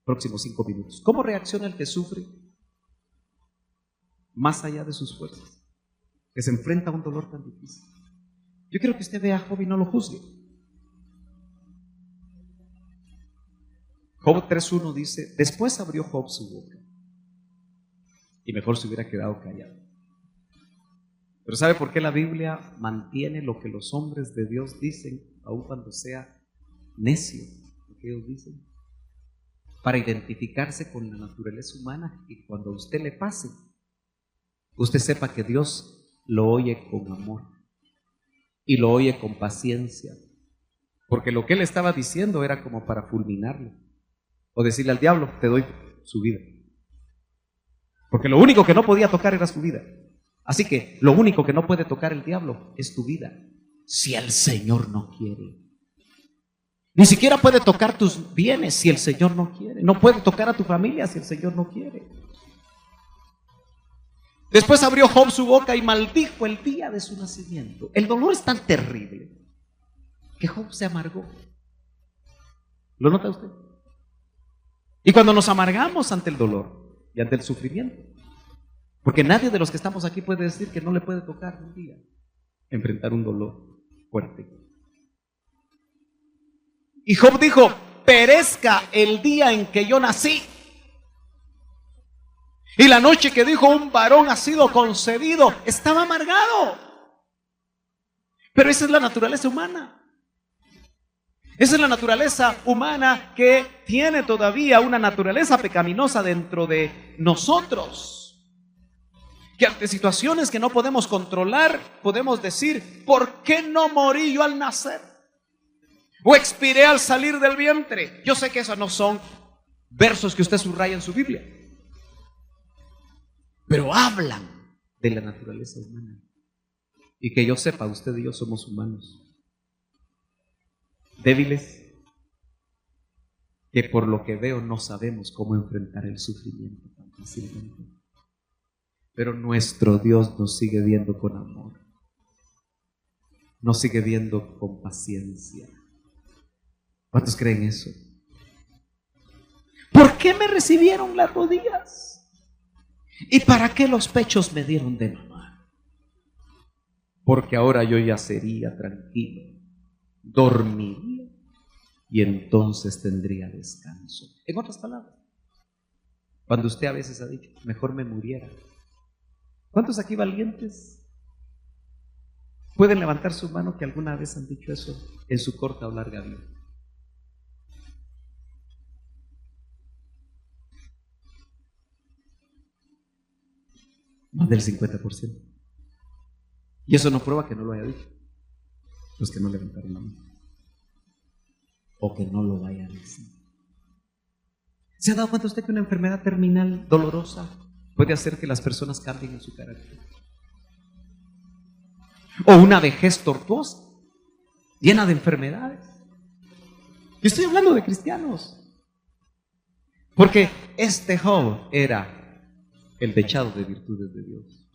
próximos 5 minutos. ¿Cómo reacciona el que sufre más allá de sus fuerzas? Que se enfrenta a un dolor tan difícil. Yo quiero que usted vea a Job y no lo juzgue. Job 3.1 dice, después abrió Job su boca y mejor se hubiera quedado callado. Pero ¿sabe por qué la Biblia mantiene lo que los hombres de Dios dicen, aun cuando sea necio lo que ellos dicen? Para identificarse con la naturaleza humana, y cuando a usted le pase, usted sepa que Dios lo oye con amor y lo oye con paciencia, porque lo que él estaba diciendo era como para fulminarlo o decirle al diablo, te doy su vida, porque lo único que no podía tocar era su vida. Así que lo único que no puede tocar el diablo es tu vida, si el Señor no quiere. Ni siquiera puede tocar tus bienes si el Señor no quiere. No puede tocar a tu familia si el Señor no quiere. Después abrió Job su boca y maldijo el día de su nacimiento. El dolor es tan terrible que Job se amargó. ¿Lo nota usted? Y cuando nos amargamos ante el dolor y ante el sufrimiento, porque nadie de los que estamos aquí puede decir que no le puede tocar un día enfrentar un dolor fuerte. Y Job dijo, perezca el día en que yo nací. Y la noche que dijo un varón ha sido concebido, estaba amargado. Pero esa es la naturaleza humana. Esa es la naturaleza humana que tiene todavía una naturaleza pecaminosa dentro de nosotros. Que ante situaciones que no podemos controlar, podemos decir, ¿por qué no morí yo al nacer? O expiré al salir del vientre. Yo sé que esos no son versos que usted subraya en su Biblia, pero hablan de la naturaleza humana. Y que yo sepa, usted y yo somos humanos, débiles, que por lo que veo no sabemos cómo enfrentar el sufrimiento tan fácilmente. Pero nuestro Dios nos sigue viendo con amor, nos sigue viendo con paciencia. ¿Cuántos creen eso? ¿Por qué me recibieron las rodillas? ¿Y para qué los pechos me dieron de mamá? Porque ahora yo ya sería tranquilo, dormiría y entonces tendría descanso. En otras palabras, cuando usted a veces ha dicho, mejor me muriera. ¿Cuántos aquí valientes pueden levantar su mano que alguna vez han dicho eso en su corta o larga vida? Más del 50%. Y eso no prueba que no lo haya dicho. Los que no levantaron la mano. O que no lo vayan a decir. ¿Se ha dado cuenta usted que una enfermedad terminal dolorosa puede hacer que las personas cambien en su carácter? O una vejez tortuosa, llena de enfermedades. Yo estoy hablando de cristianos. Porque este Job era el dechado de virtudes de Dios.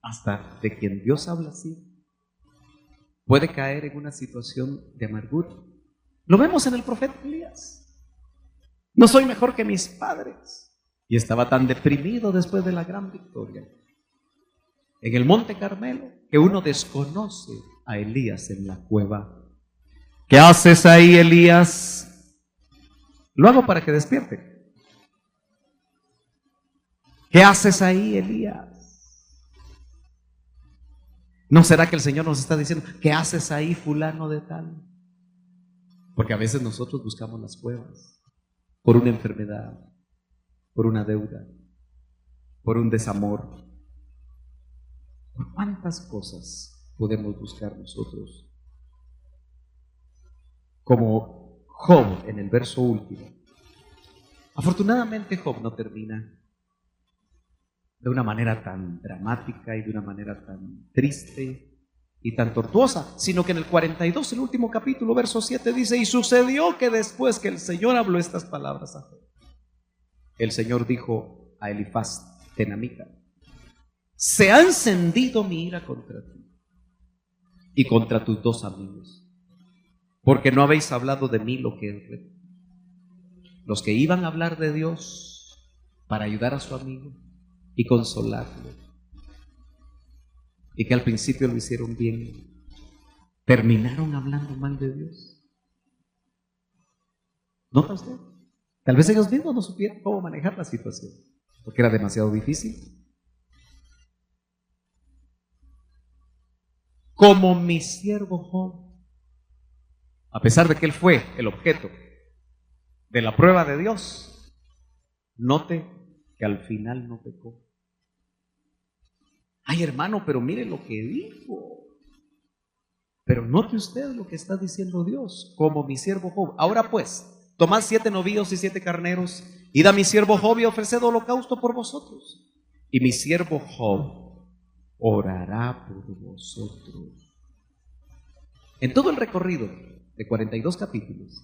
Hasta de quien Dios habla así, puede caer en una situación de amargura. Lo vemos en el profeta Elías. No soy mejor que mis padres. Y estaba tan deprimido después de la gran victoria en el monte Carmelo que uno desconoce a Elías en la cueva. ¿Qué haces ahí, Elías? Lo hago para que despierte. ¿Qué haces ahí, Elías? ¿No será que el Señor nos está diciendo, ¿qué haces ahí, fulano de tal? Porque a veces nosotros buscamos las cuevas por una enfermedad, por una deuda, por un desamor. ¿Por cuántas cosas podemos buscar nosotros? Como Job en el verso último. Afortunadamente Job no termina de una manera tan dramática y de una manera tan triste y tan tortuosa, sino que en el 42, el último capítulo, verso 7 dice, y sucedió que después que el Señor habló estas palabras a Job, el Señor dijo a Elifaz tenamita, se ha encendido mi ira contra ti y contra tus dos amigos, porque no habéis hablado de mí lo que es recto. Los que iban a hablar de Dios para ayudar a su amigo y consolarlo, y que al principio lo hicieron bien, terminaron hablando mal de Dios. ¿Nota usted? Tal vez ellos mismos no supieron cómo manejar la situación, porque era demasiado difícil. Como mi siervo Job, a pesar de que él fue el objeto de la prueba de Dios, note que al final no pecó. Ay, hermano, pero mire lo que dijo. Pero note usted lo que está diciendo Dios, como mi siervo Job. Ahora pues, tomad 7 novillos y 7 carneros, id a mi siervo Job y ofreced holocausto por vosotros. Y mi siervo Job orará por vosotros. En todo el recorrido de 42 capítulos,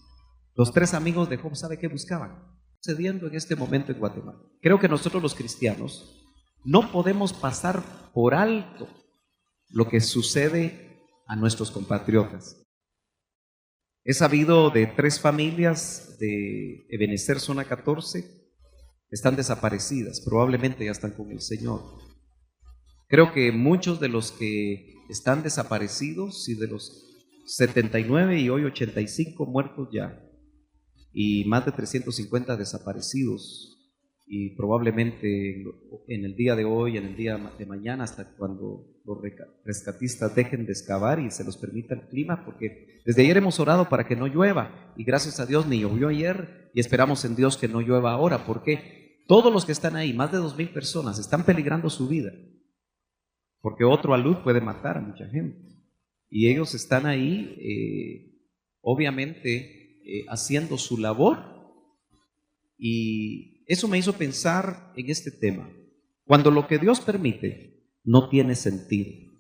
los 3 amigos de Job, ¿sabe qué buscaban? Sucediendo en este momento en Guatemala. Creo que nosotros los cristianos no podemos pasar por alto lo que sucede a nuestros compatriotas. He sabido de 3 familias de Ebenezer Zona 14 que están desaparecidas, probablemente ya están con el Señor. Creo que muchos de los que están desaparecidos y de los 79 y hoy 85 muertos ya, y más de 350 desaparecidos, y probablemente en el día de hoy, en el día de mañana, hasta cuando los rescatistas dejen de excavar y se los permita el clima, porque desde ayer hemos orado para que no llueva, y gracias a Dios ni llovió ayer, y esperamos en Dios que no llueva ahora, porque todos los que están ahí, más de 2,000 personas, están peligrando su vida, porque otro alud puede matar a mucha gente, y ellos están ahí, obviamente, haciendo su labor, y eso me hizo pensar en este tema. Cuando lo que Dios permite no tiene sentido.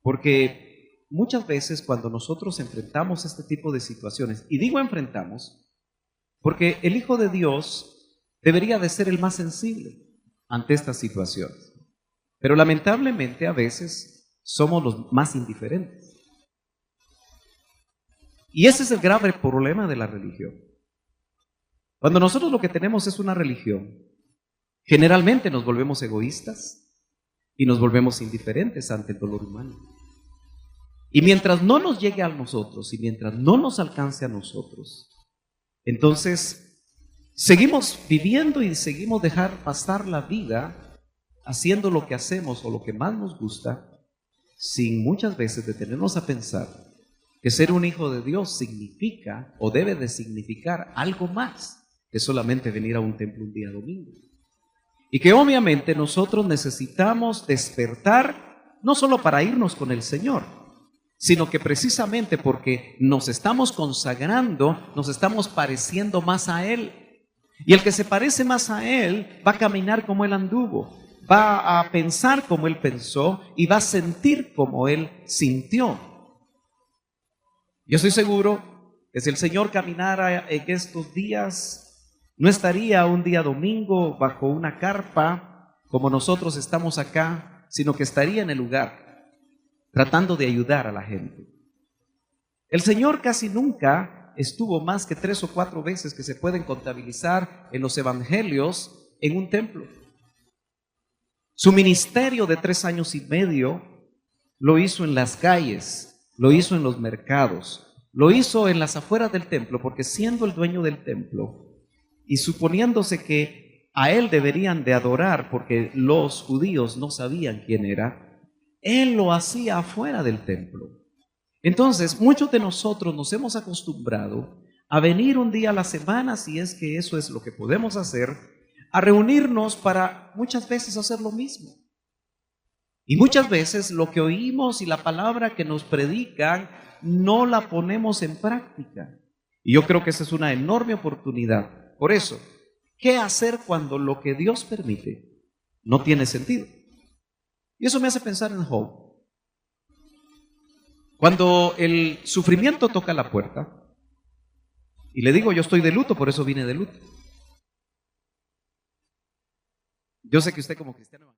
Porque muchas veces cuando nosotros enfrentamos este tipo de situaciones, y digo enfrentamos, porque el Hijo de Dios debería de ser el más sensible. ante estas situaciones. Pero lamentablemente a veces somos los más indiferentes. Y ese es el grave problema de la religión. Cuando nosotros lo que tenemos es una religión, generalmente nos volvemos egoístas y nos volvemos indiferentes ante el dolor humano. Y mientras no nos llegue a nosotros y mientras no nos alcance a nosotros, entonces seguimos viviendo y seguimos dejar pasar la vida haciendo lo que hacemos o lo que más nos gusta, sin muchas veces detenernos a pensar que ser un hijo de Dios significa o debe de significar algo más que solamente venir a un templo un día domingo. Y que obviamente nosotros necesitamos despertar no solo para irnos con el Señor, sino que precisamente porque nos estamos consagrando, nos estamos pareciendo más a Él. Y el que se parece más a Él va a caminar como Él anduvo, va a pensar como Él pensó y va a sentir como Él sintió. Yo estoy seguro que si el Señor caminara en estos días, no estaría un día domingo bajo una carpa como nosotros estamos acá, sino que estaría en el lugar, tratando de ayudar a la gente. El Señor casi nunca estuvo más que 3 o 4 veces que se pueden contabilizar en los evangelios en un templo. Su ministerio de 3 años y medio lo hizo en las calles, lo hizo en los mercados, lo hizo en las afueras del templo, porque siendo el dueño del templo y suponiéndose que a él deberían de adorar porque los judíos no sabían quién era, él lo hacía afuera del templo. Entonces, muchos de nosotros nos hemos acostumbrado a venir un día a la semana, si es que eso es lo que podemos hacer, a reunirnos para muchas veces hacer lo mismo. Y muchas veces lo que oímos y la palabra que nos predican no la ponemos en práctica. Y yo creo que esa es una enorme oportunidad. Por eso, ¿qué hacer cuando lo que Dios permite no tiene sentido? Y eso me hace pensar en Job. Cuando el sufrimiento toca la puerta, y le digo, yo estoy de luto, por eso vine de luto. Yo sé que usted como cristiano